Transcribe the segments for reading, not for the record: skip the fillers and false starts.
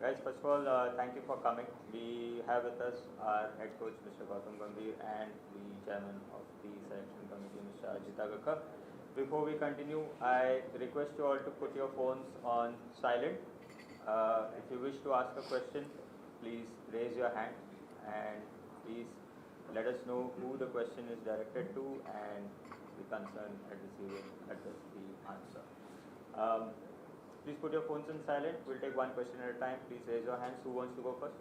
Guys, first of all, thank you for coming. We have with us our head coach, Mr. GAUTAM, and the chairman of the selection committee, Mr. AJIT AGARKAR. Before we continue, I request you all to put your phones on silent. If you wish to ask a question, please raise your hand and please let us know who the question is directed to and the concerned adversary will address the answer. Please put your phones in silent. We'll take one question at a time. Please raise your hands. Who wants to go first?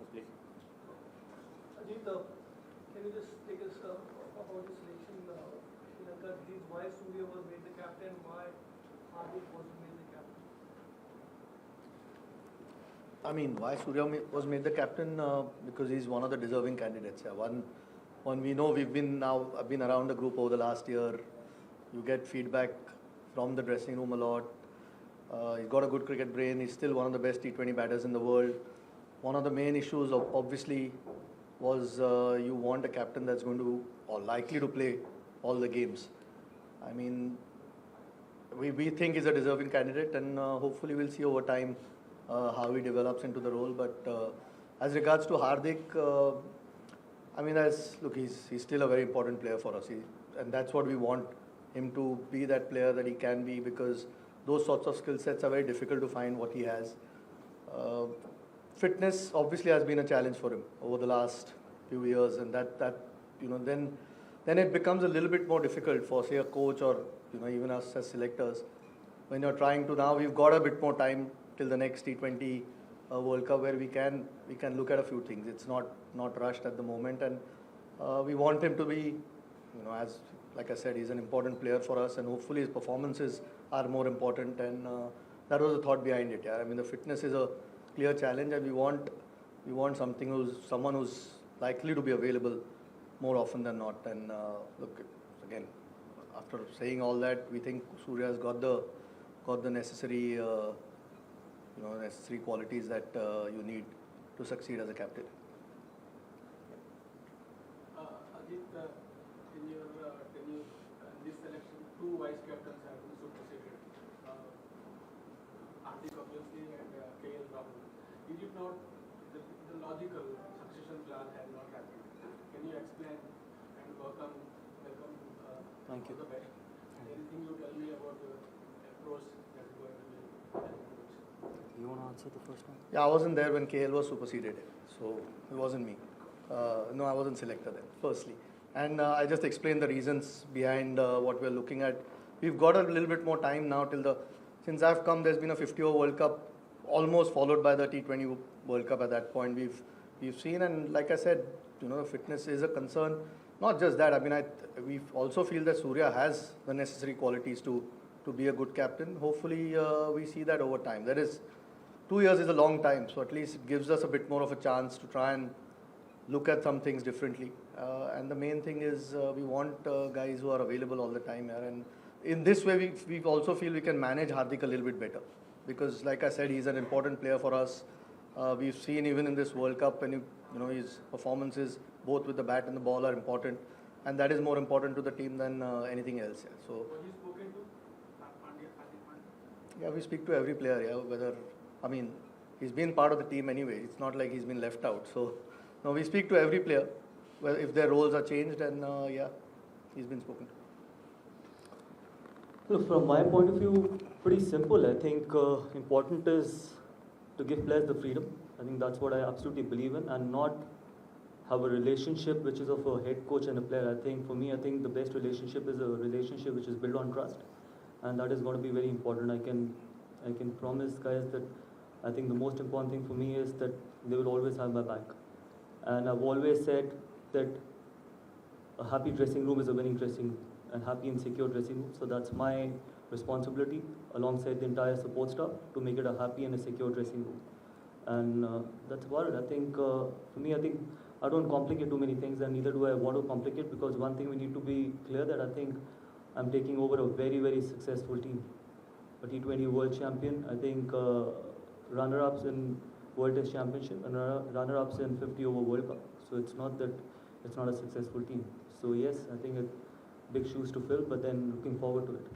Yes, please. Ajit, can you just take us about the selection in Sri Lanka? Why Surya was made the captain? Why Hardik wasn't made the captain? I mean, why Surya was made the captain? Because he's one of the deserving candidates. Yeah. One we know I've been around the group over the last year. You get feedback from the dressing room a lot. He's got a good cricket brain. He's still one of the best T20 batters in the world. One of the main issues, obviously, was you want a captain that's going to or likely to play all the games. I mean, we think he's a deserving candidate, and hopefully we'll see over time how he develops into the role. But as regards to Hardik, I mean, he's still a very important player for us, and that's what we want him to be, that player that he can be, because those sorts of skill sets are very difficult to find what he has. Fitness obviously has been a challenge for him over the last few years, and that then it becomes a little bit more difficult for, say, a coach or even us as selectors when you're trying to. Now we've got a bit more time till the next T20 World Cup where we can look at a few things. It's not rushed at the moment, and we want him to be, as like I said, he's an important player for us, and hopefully his performances are more important, and that was the thought behind it. Yeah, I mean, the fitness is a clear challenge, and we want someone who's likely to be available more often than not. And look, again, after saying all that, we think Surya has got the necessary necessary qualities that you need to succeed as a captain. Ajit, in your tenure in this selection, two vice captains have been superseded. Hardik obviously and KL Rahul. Is it not the logical succession plan has not happened? Can you explain and welcome Thank you. all the best. Anything you tell me about the approach that is going to be? You want to answer the first one? Yeah, I wasn't there when KL was superseded, so it wasn't me. No, I wasn't selected then, firstly. And I just explained the reasons behind what we're looking at. We've got a little bit more time now since I've come, there's been a 50-over World Cup, almost followed by the T20 World Cup at that point. We've seen, and like I said, fitness is a concern. Not just that, I mean, we also feel that Surya has the necessary qualities to be a good captain. Hopefully, we see that over time. 2 years is a long time, so at least it gives us a bit more of a chance to try and look at some things differently. And the main thing is we want guys who are available all the time here. And in this way, we also feel we can manage Hardik a little bit better. Because like I said, he's an important player for us. We've seen even in this World Cup, and his performances, both with the bat and the ball, are important. And that is more important to the team than anything else. Yeah. So, Were you spoken to? Hardik Pandya? Yeah, we speak to every player, he's been part of the team anyway. It's not like he's been left out. So, no, we speak to every player. Well, if their roles are changed, and he's been spoken to. Look, from my point of view, pretty simple. I think important is to give players the freedom. I think that's what I absolutely believe in, and not have a relationship which is of a head coach and a player. For me, the best relationship is a relationship which is built on trust, and that is going to be very important. I can promise guys that I think the most important thing for me is that they will always have my back. And I've always said that a happy dressing room is a winning dressing room, and happy and secure dressing room. So that's my responsibility alongside the entire support staff to make it a happy and a secure dressing room. And that's about it. For me, I don't complicate too many things, and neither do I want to complicate, because one thing we need to be clear that I'm taking over a very, very successful team. A T20 World Champion, runner-ups in World Test Championship and runner-ups in 50-over World Cup. So it's not that it's not a successful team. So yes, it's big shoes to fill, but then looking forward to it.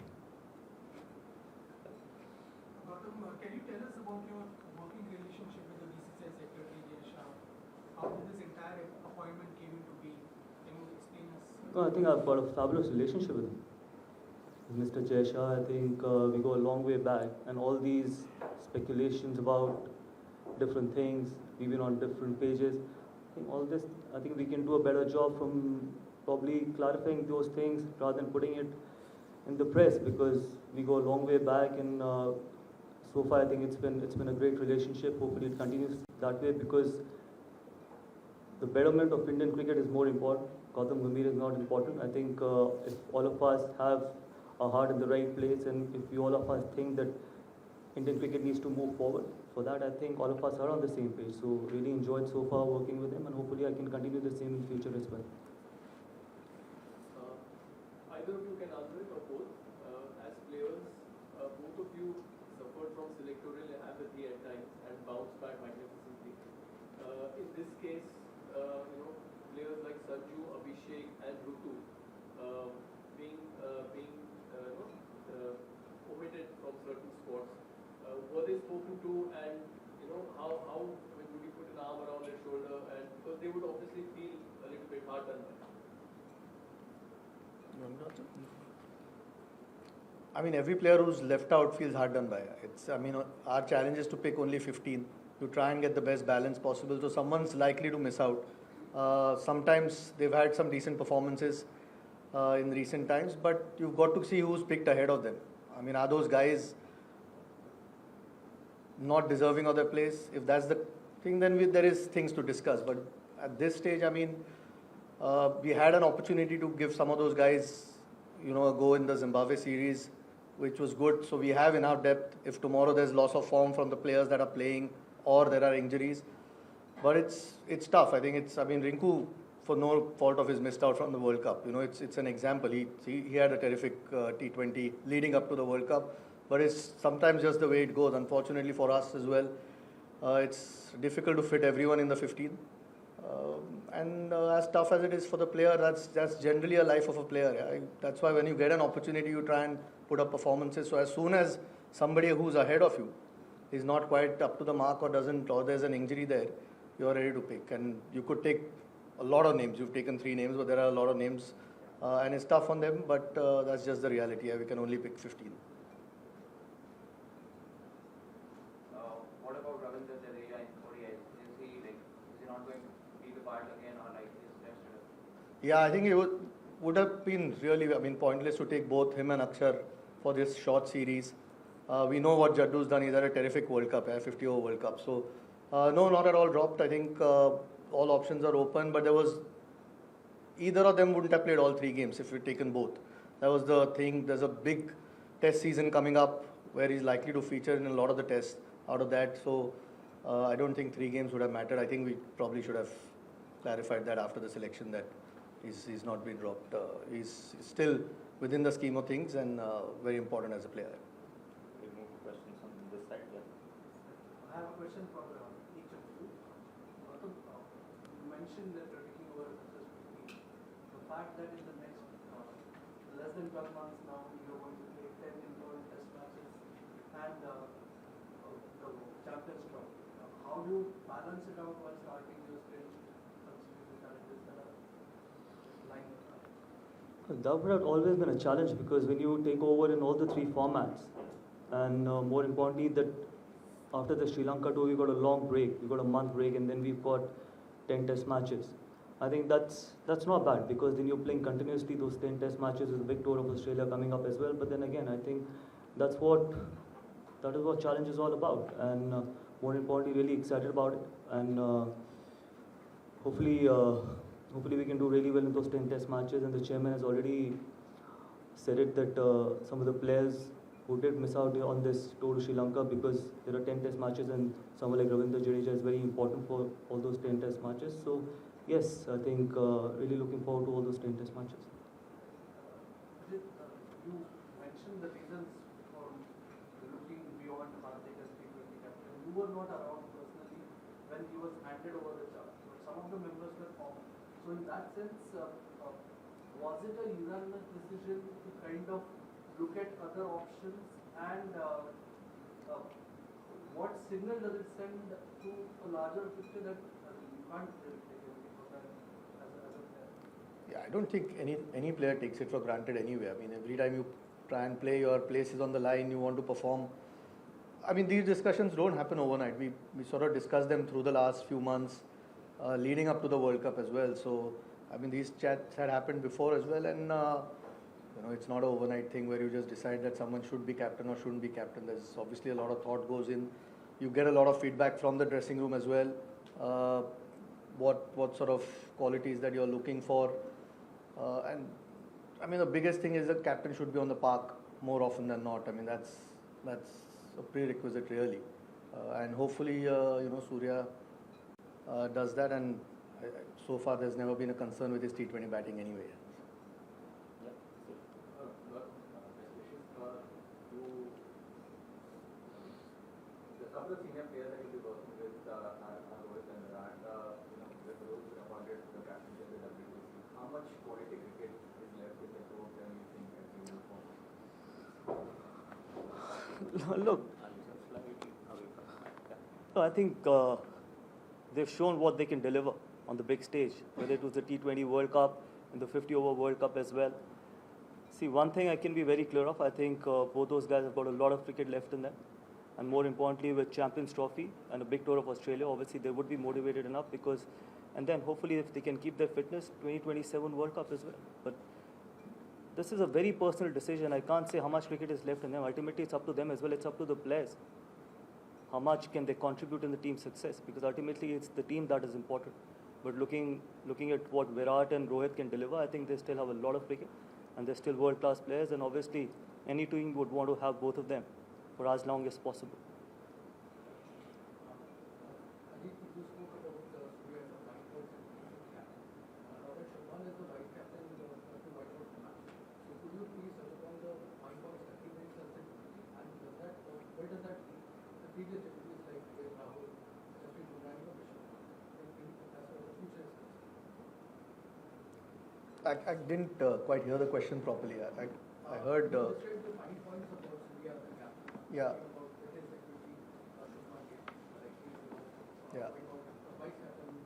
Gautam, can you tell us about your No, I think I've got a fabulous relationship with him. With Mr. Jaisha, I think we go a long way back, and all these speculations about different things, we've been on different pages. I think all this, I think we can do a better job from probably clarifying those things rather than putting it in the press, because we go a long way back, and so far I think it's been a great relationship. Hopefully it continues that way, because the betterment of Indian cricket is more important. Gautam Gambhir is not important. I think if all of us have our heart in the right place, and if we all of us think that Indian cricket needs to move forward, for that I think all of us are on the same page. So really enjoyed so far working with him, and hopefully I can continue the same in future as well. Either of you can answer it or both. As players, both of you suffered from selectorial apathy at times and bounced back magnificently. In this case, players like Sanju, Abhishek, and Rutu being omitted from certain spots. Were they spoken to, and how would you put an arm around their shoulder, and because they would obviously feel a little bit hard done by. I mean, every player who's left out feels hard done by. Our challenge is to pick only 15 to try and get the best balance possible. So someone's likely to miss out. Sometimes they've had some decent performances in recent times, but you've got to see who's picked ahead of them. I mean, are those guys not deserving of their place? If that's the thing, then there is things to discuss. But at this stage, we had an opportunity to give some of those guys, a go in the Zimbabwe series, which was good. So we have enough depth. If tomorrow there's loss of form from the players that are playing, or there are injuries, but it's tough. I think Rinku, for no fault of his, missed out from the World Cup. It's an example. He had a terrific T20 leading up to the World Cup, but it's sometimes just the way it goes. Unfortunately for us as well, it's difficult to fit everyone in the 15. And as tough as it is for the player, that's generally a life of a player. Yeah? That's why when you get an opportunity, you try and put up performances. So as soon as somebody who's ahead of you is not quite up to the mark, or there's an injury there, you're ready to pick. And you could take a lot of names. You've taken 3 names, but there are a lot of names, and it's tough on them. But that's just the reality. Yeah? We can only pick 15. What about Ravindra Jadeja in ODI? Is he not going to be the part again, or is rested? Yeah, I think it would have been really, pointless to take both him and Akshar for this short series. We know what Jaddu's done. He's had a terrific World Cup, 50-over World Cup. So, no, not at all dropped. I think all options are open, but either of them wouldn't have played all 3 games if we'd taken both. That was the thing. There's a big test season coming up where he's likely to feature in a lot of the tests out of that. So, I don't think 3 games would have mattered. I think we probably should have clarified that after the selection, that he's not been dropped. He's still within the scheme of things, and very important as a player. We'll move to questions on this side. Yeah. I have a question for each of you. Gautam, you mentioned that you're taking over successfully. The fact that in the next less than 12 months now, you're going to play 10 important test matches and the Champions Trophy. How do you balance it out while starting your stint, considering the challenges that are lying behind? That would have always been a challenge, because when you take over in all the 3 formats, and more importantly, that after the Sri Lanka tour, we got a long break, we got a month break, and then we've got 10 test matches. I think that's not bad, because then you're playing continuously those 10 test matches with the big tour of Australia coming up as well. But then again, I think that is what challenge is all about, and more importantly, really excited about it, and hopefully we can do really well in those 10 test matches. And the chairman has already said it, that some of the players who did miss out on this tour to Sri Lanka, because there are 10 test matches, and someone like Ravindra Jadeja is very important for all those 10 test matches. So yes, I think really looking forward to all those 10 test matches. You mentioned the reasons for looking beyond Hardik as T20 captain. You were not around personally when he was handed over the charge, but some of the members were formed. So in that sense, was it a unanimous decision to kind of look at other options, and what signal does it send to a larger picture that you can't really take everything for that as a player? Yeah, I don't think any player takes it for granted anyway. I mean, every time you try and play, your place is on the line, you want to perform. I mean, these discussions don't happen overnight. We sort of discussed them through the last few months, leading up to the World Cup as well. So, I mean, these chats had happened before as well, and you know, it's not an overnight thing where you just decide that someone should be captain or shouldn't be captain. There's obviously a lot of thought goes in. You get a lot of feedback from the dressing room as well. What sort of qualities that you're looking for, and I mean, the biggest thing is the captain should be on the park more often than not. I mean, that's a prerequisite really, and hopefully you know, Surya does that, and so far there's never been a concern with his T20 batting anyway. The couple of senior players that you'll be working with are Rohit and Virat. You know, with Rohit being appointed to the captaincy of the WTC, how much quality cricket is left with the group, and you think that you will form? Look, no, I think they've shown what they can deliver on the big stage, whether it was the T20 World Cup and the 50-over World Cup as well. See, one thing I can be very clear of, I think both those guys have got a lot of cricket left in them. And more importantly, with Champions Trophy and a big tour of Australia, obviously they would be motivated enough because, and then hopefully if they can keep their fitness, 2027 World Cup as well. But this is a very personal decision. I can't say how much cricket is left in them. Ultimately, it's up to them as well. It's up to the players. How much can they contribute in the team's success? Because ultimately, it's the team that is important. But looking at what Virat and Rohit can deliver, I think they still have a lot of cricket. And they're still world-class players. And obviously, any team would want to have both of them for as long as possible. Hardik, you spoke about Surya as a white-ball captain. Robert Sharma is the vice captain of the white-ball match. So could you please touch upon the white-ball sacrifice and does that, where does that leave the previous deputies like Rahul, Jasprit Bumrah, and Rishabh Pant, as far as the future is concerned? I didn't quite hear the question properly. I heard. You described the fine points about Surya as a captain. Yeah. About the security, Shubman Gill, like he's Yeah. vice captain.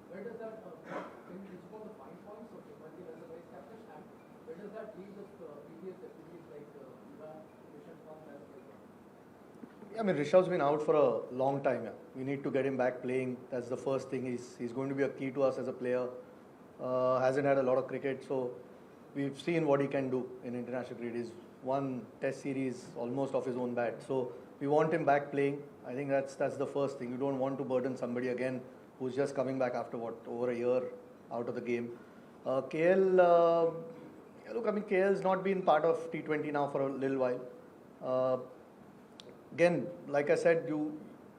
Where does that, can you talk about the fine points of Shubman Gill as a vice captain, and where does that leave the previous deputies like Ivan, Rishabh Pant as well? I mean, Rishabh's been out for a long time. Yeah. We need to get him back playing. That's the first thing. He's going to be a key to us as a player. Hasn't had a lot of cricket, so we've seen what he can do in international cricket. He's won Test series almost off his own bat. So we want him back playing. I think that's the first thing. You don't want to burden somebody again who's just coming back after over a year out of the game. KL, look, I mean, KL's not been part of T20 now for a little while. Again, like I said, you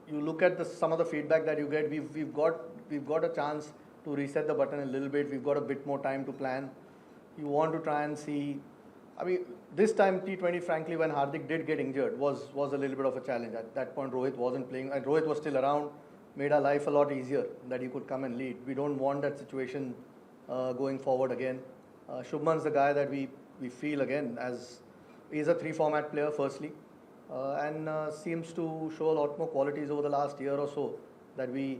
look at some of the feedback that you get. We've got a chance to reset the button a little bit. We've got a bit more time to plan. You want to try and see. I mean, this time T20, frankly, when Hardik did get injured, was a little bit of a challenge. At that point, Rohit wasn't playing, and Rohit was still around. Made our life a lot easier that he could come and lead. We don't want that situation going forward again. Shubman's the guy that we feel again as he's a 3-format player, firstly, and seems to show a lot more qualities over the last year or so that we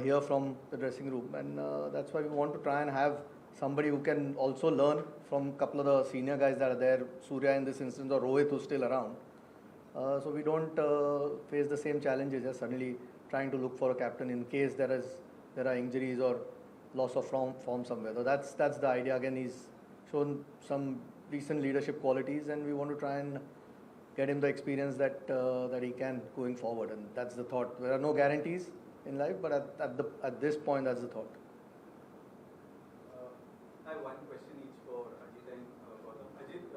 hear from the dressing room, and that's why we want to try and have somebody who can also learn from a couple of the senior guys that are there, Surya in this instance, or Rohit who's still around. So we don't face the same challenges as suddenly trying to look for a captain in case there are injuries or loss of form somewhere. So that's the idea. Again, he's shown some decent leadership qualities, and we want to try and get him the experience that he can going forward. And that's the thought. There are no guarantees in life, but at this point, that's the thought. I have one question each for Ajit and Gautam. Ajit,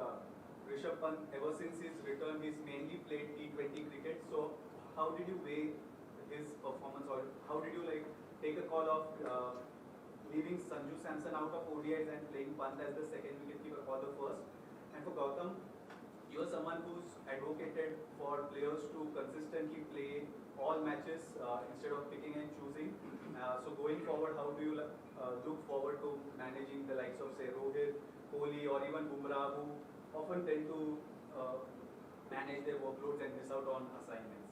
Rishabh Pant, ever since his return, he's mainly played T20 cricket. So, how did you weigh his performance, or how did you take a call of leaving Sanju Samson out of ODIs and playing Pant as the second wicketkeeper for the first? And for Gautam, you are someone who's advocated for players to consistently play all matches instead of picking and choosing. So going forward, how do you look forward to managing the likes of, say, Rohit-Kohli or even Bumrah, who often tend to manage their workloads and miss out on assignments?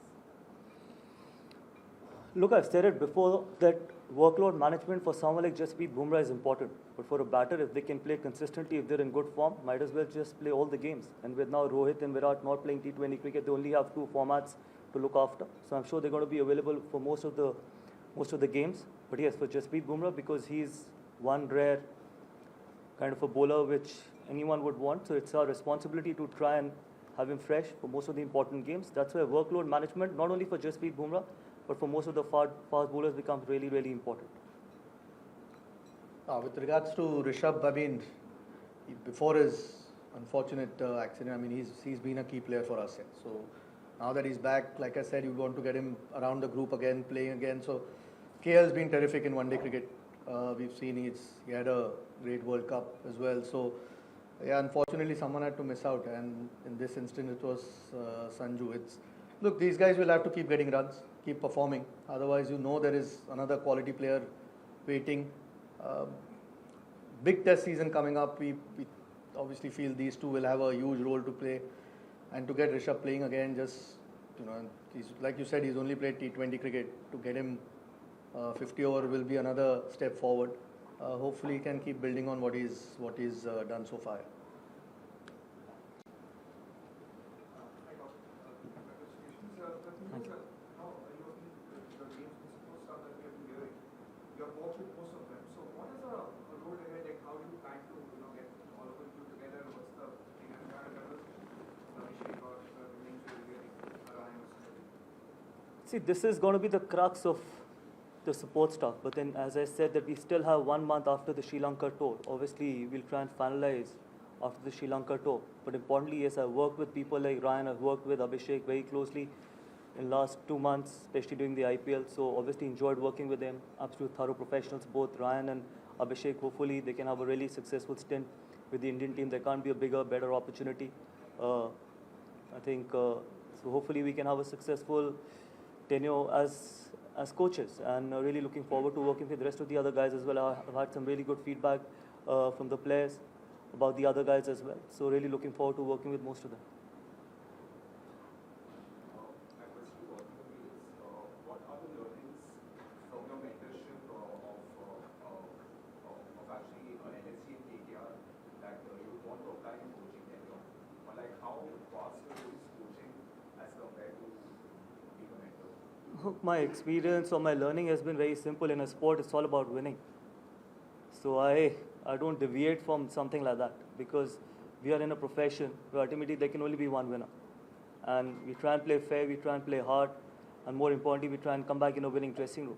Look, I've said it before that workload management for someone like Jasprit Bumrah is important. But for a batter, if they can play consistently, if they're in good form, might as well just play all the games. And with now Rohit and Virat not playing T20 cricket, they only have 2 formats to look after. So I'm sure they're going to be available for most of the games. But yes, for Jasprit Bumrah, because he's one rare kind of a bowler which anyone would want. So it's our responsibility to try and have him fresh for most of the important games. That's why workload management, not only for Jasprit Bumrah, but for most of the fast bowlers becomes really, really important. With regards to Rishabh, I mean, before his unfortunate accident, I mean, he's been a key player for us. So now that he's back, like I said, you want to get him around the group again, playing again. So KL's been terrific in one-day cricket. We've seen he had a great World Cup as well. So yeah, unfortunately, someone had to miss out, and in this instance, it was Sanju. Look, these guys will have to keep getting runs, keep performing. Otherwise, there is another quality player waiting. Big test season coming up. We obviously feel these two will have a huge role to play. And to get Rishabh playing again, just, he's, like you said, he's only played T20 cricket. To get him 50 over will be another step forward. Hopefully, he can keep building on what he's done so far. See, this is going to be the crux of the support staff. But then, as I said, that we still have 1 month after the Sri Lanka tour. Obviously, we'll try and finalize after the Sri Lanka tour. But importantly, yes, I've worked with people like Ryan. I've worked with Abhishek very closely in the last 2 months, especially during the IPL. So obviously enjoyed working with them. Absolute thorough professionals, both Ryan and Abhishek. Hopefully, they can have a really successful stint with the Indian team. There can't be a bigger, better opportunity. I think, so hopefully we can have a successful tenure as coaches, and really looking forward to working with the rest of the other guys as well. I've had some really good feedback from the players about the other guys as well. So really looking forward to working with most of them. My question to all of you is, what are the learnings from your mentorship of actually NSC and KKR that you would want to apply in coaching tenure? Or like how vast is coaching as compared to being a mentor? My experience or my learning has been very simple. In a sport, it's all about winning. So I don't deviate from something like that, because we are in a profession where ultimately there can only be one winner. And we try and play fair, we try and play hard, and more importantly, we try and come back in a winning dressing room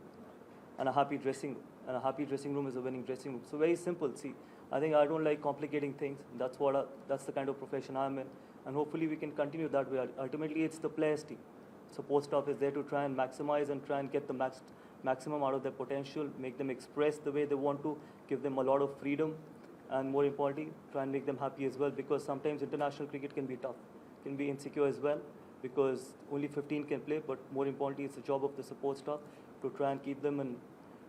and a happy dressing room. And a happy dressing room is a winning dressing room. So very simple. See, I think I don't like complicating things. That's the kind of profession I'm in. And hopefully we can continue that way. Ultimately, it's the players' team. Support staff is there to try and maximize and try and get the maximum out of their potential, make them express the way they want to, give them a lot of freedom, and more importantly, try and make them happy as well, because sometimes international cricket can be tough, can be insecure as well, because only 15 can play, but more importantly, it's the job of the support staff to try and keep them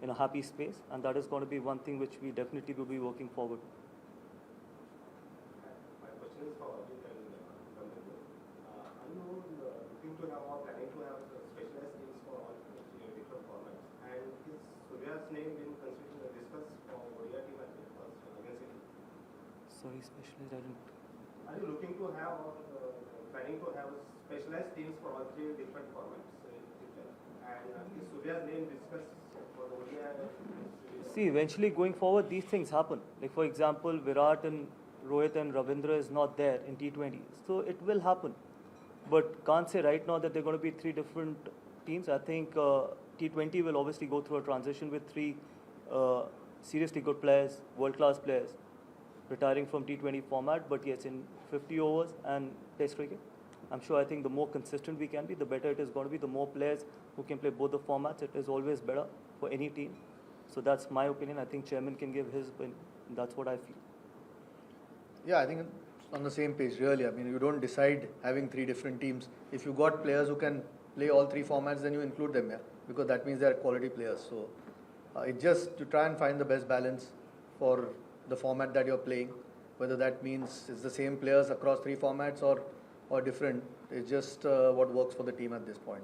in a happy space, and that is going to be one thing which we definitely will be working forward. My question is for Hardik and Gambhir. Are you looking to have or planning to have specialized teams for all different formats? And is Surya's name been considered discussed for ODI team as well against India? Sorry, specialized, I didn't. Are you looking to have or planning to have specialized teams for all 3 different formats in future? And is Surya's name discussed for the ODI? See, eventually going forward, these things happen. Like for example, Virat and Rohit and Ravindra is not there in T20. So it will happen. But can't say right now that there are going to be 3 different teams. I think T20 will obviously go through a transition with 3 seriously good players, world-class players, retiring from T20 format. But yes, in 50 overs and Test cricket, I'm sure I think the more consistent we can be, the better it is going to be. The more players who can play both the formats, it is always better for any team. So that's my opinion. I think Chairman can give his opinion. That's what I feel. Yeah, I think on the same page, really. I mean, you don't decide having 3 different teams. If you got players who can play all 3 formats, then you include them, yeah, because that means they are quality players. So it's just to try and find the best balance for the format that you're playing, whether that means it's the same players across 3 formats or different. It's just what works for the team at this point.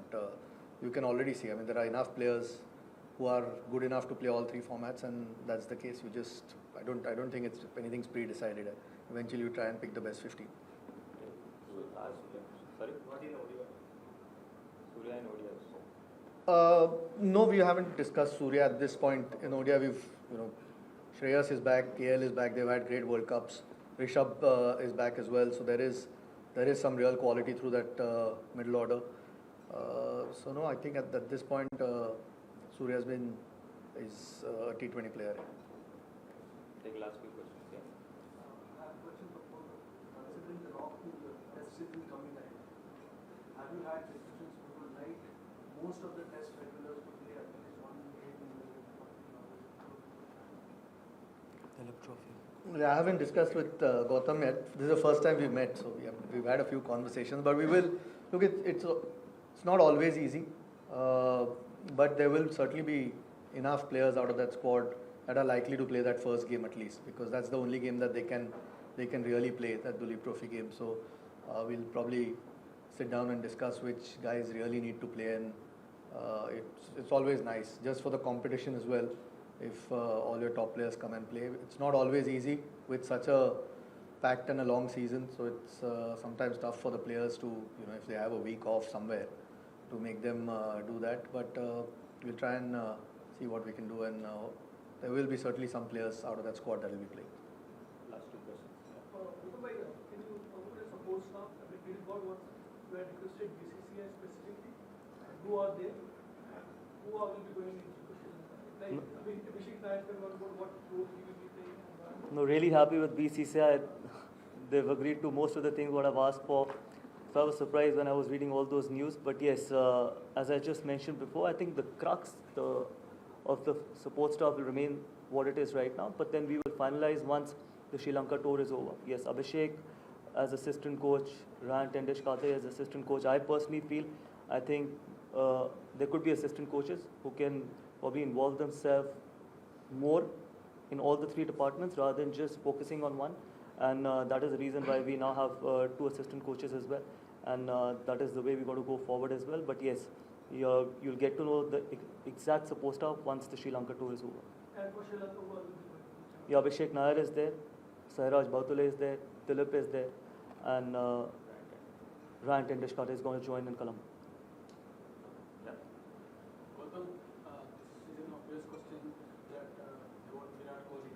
you can already see. I mean, there are enough players who are good enough to play all three formats, and that's the case. You just, I don't think anything's pre-decided. Eventually, you try and pick the best 15. Sorry? Not in ODI. Surya and ODI. No, we haven't discussed Surya at this point. In ODI, Shreyas is back, KL is back. They've had great World Cups. Rishabh is back as well. So there is some real quality through that middle order. So no, I think at this point, Surya is a T20 player. Take the last few questions. Yeah. I have a question for both of you. Considering the rock to the test season coming ahead, have you had discussions who would like most of the test regulars to play at least one game in the I haven't discussed with GAUTAM yet. This is the first time we've met, so we've had a few conversations. But we will look. It's not always easy, but there will certainly be enough players out of that squad that are likely to play that first game at least, because that's the only game that they can really play, that Duleep Trophy game. So we'll probably sit down and discuss which guys really need to play, and it's always nice just for the competition as well. If all your top players come and play, it's not always easy with such a packed and a long season. So it's sometimes tough for the players to, if they have a week off somewhere, to make them do that. But we'll try and see what we can do, and there will be certainly some players out of that squad that will be playing. Last two questions. Can you talk about support staff? I mean, did God were requested BCCI specifically? Who are they? Who will be going into like, I mean, Abhishek Nair, what role he will be playing? No, really happy with BCCI. They've agreed to most of the things what I've asked for. So I was surprised when I was reading all those news. But yes, as I just mentioned before, I think the crux of the support staff will remain what it is right now. But then we will finalize once the Sri Lanka tour is over. Yes, Abhishek as assistant coach, Ryan Tendeshkate as assistant coach. I personally feel, I think there could be assistant coaches who can probably involve themselves more in all the three departments rather than just focusing on one. And that is the reason why we now have two assistant coaches as well. And that is the way we're going to go forward as well. But yes, you'll get to know the exact support staff once the Sri Lanka tour is over. And for Sri Lanka, who will be Yeah, Abhishek Nair is there, Sairaj Bautule is there, Dilip is there, and Ryan Tendeshkate is going to join in Colombo. Gautam, this is an obvious question that about Virat Kohli.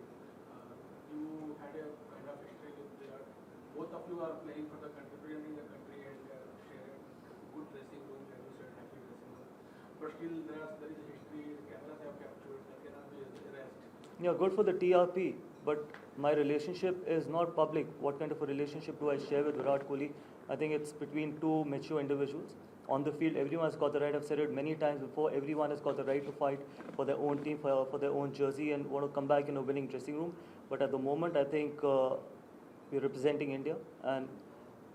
You had a kind of history with Virat. Both of you are playing for the country, representing the country, and share a good dressing room, as you said, happy dressing room. But still, there is a history. The cameras have captured that cannot be erased. Yeah, good for the TRP, but my relationship is not public. What kind of a relationship do I share with Virat Kohli? I think it's between two mature individuals. On the field, everyone has got the right, I've said it many times before, everyone has got the right to fight for their own team, for their own jersey, and want to come back in a winning dressing room. But at the moment, I think we're representing India and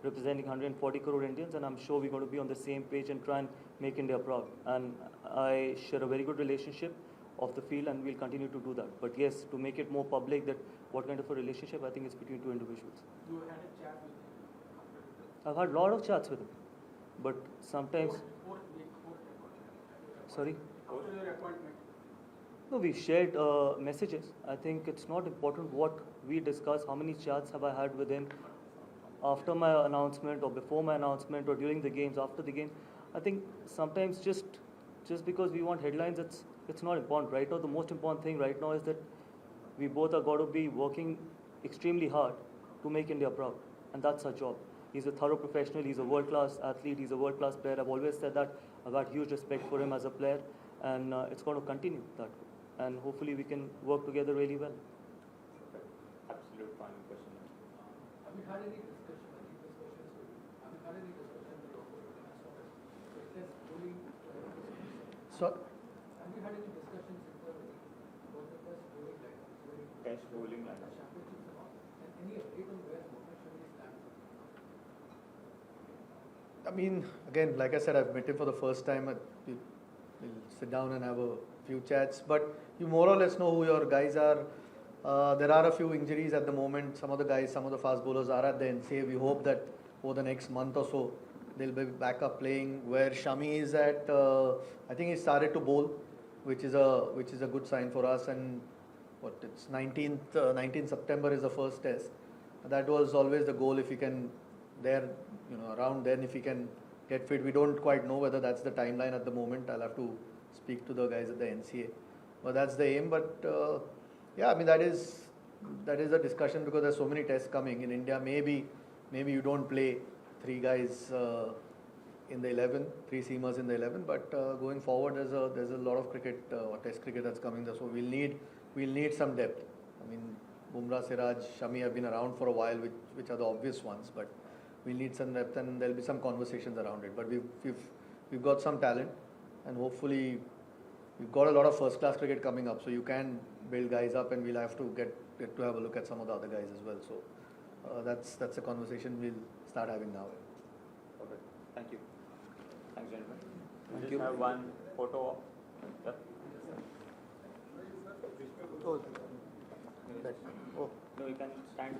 representing 140 crore Indians, and I'm sure we're going to be on the same page and try and make India proud. And I share a very good relationship of the field, and we'll continue to do that. But yes, to make it more public, that what kind of a relationship, I think it's between two individuals. You had a chat with him. I've had a lot of chats with him, but sometimes, Fourth week. sorry? After your appointment. No, we shared messages. I think it's not important what we discuss, how many chats have I had with him after my announcement or before my announcement or during the games, after the game. I think sometimes just because we want headlines, it's not important. Right now, the most important thing right now is that we both are going to be working extremely hard to make India proud, and that's our job. He's a thorough professional, he's a world-class athlete, he's a world-class player. I've always said that. I've had huge respect for him as a player, and it's going to continue that way. And hopefully we can work together really well. Absolute final question. Have you had any discussion? I think this question is for you. Have you had any discussion with your opponent as far as fitness, bowling? So, Have you had any discussions internally about the best bowling lineups? Best bowling lineup. Championships and all? And any update on where Mohammad Shami stands? I mean, again, like I said, I've met him for the first time. We'll sit down and have a few chats, but you more or less know who your guys are. There are a few injuries at the moment. Some of the guys, some of the fast bowlers are at the NCA. We hope that over the next month or so, they'll be back up playing. Where Shami is at, I think he started to bowl, which is a good sign for us. And it's 19th September is the first test. That was always the goal. If he can, around then, if he can get fit. We don't quite know whether that's the timeline at the moment. I'll have to speak to the guys at the NCA. But that's the aim. But yeah, I mean that is a discussion because there's so many tests coming in India. Maybe you don't play 3 guys in the 11, 3 seamers in the 11. But going forward, there's a lot of cricket or test cricket that's coming there. So we'll need some depth. I mean, Bumrah, Siraj, Shami have been around for a while, which are the obvious ones. But we'll need some depth, and there'll be some conversations around it. But we've got some talent, and hopefully we've got a lot of first-class cricket coming up. So you can build guys up, and we'll have to get to have a look at some of the other guys as well. So that's a conversation we'll start having now. Okay, thank you. Thanks, gentlemen. Thank We you. just have one photo op. Yep. Oh, No, you can stand.